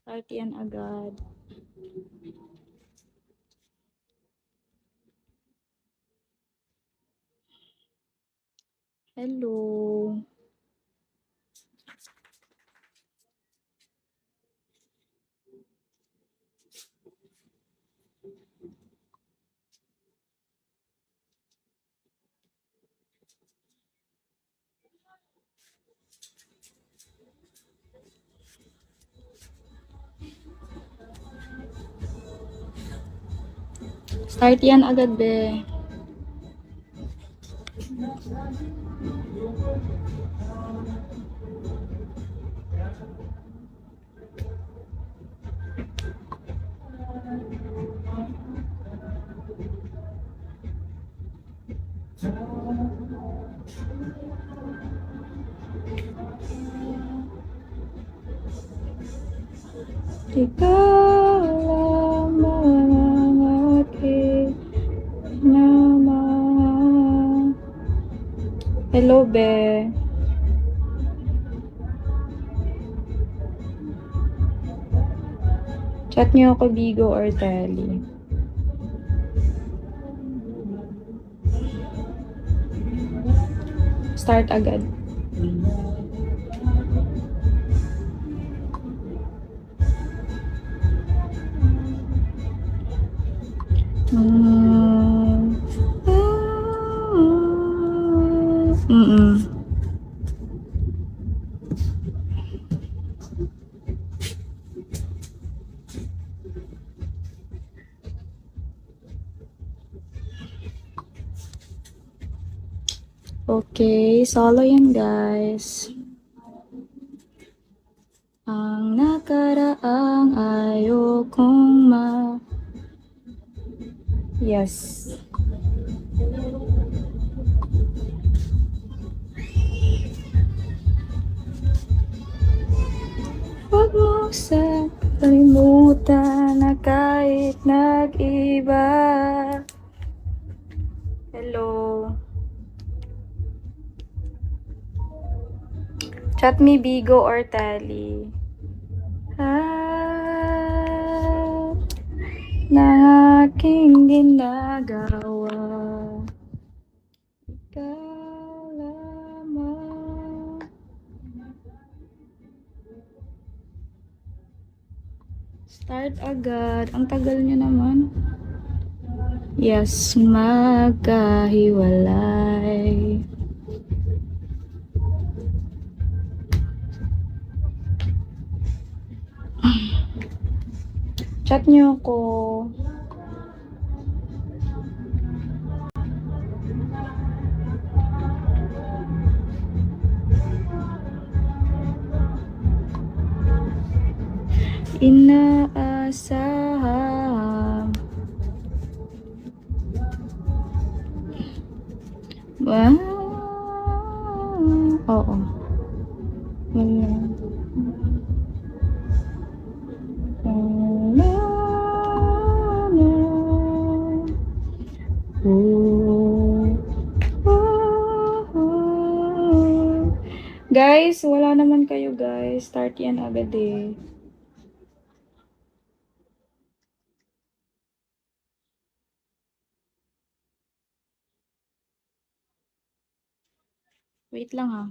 Start yan agad. Hello. Start yan agad, be. Ikaw lamang ang aking minamahal. Hello, be. Chat niyo ako, Bigo or Telly. Start agad. Okay, solo yan, guys. Ang nakaraang ayokong Yes. Huwag mo sa kalimutan na kahit nag-iba. Hello. Chat me, Bigo or Tally. Ng aking ginagawa. Ikaw lamang. Start agad. Ang tagal niyo naman. Yes, magkahiwalay. Chat niyo ako. Inaasahan. Wow. Oo. Wala. Guys, wala naman kayo, guys. Start yan agad eh. Wait lang ah.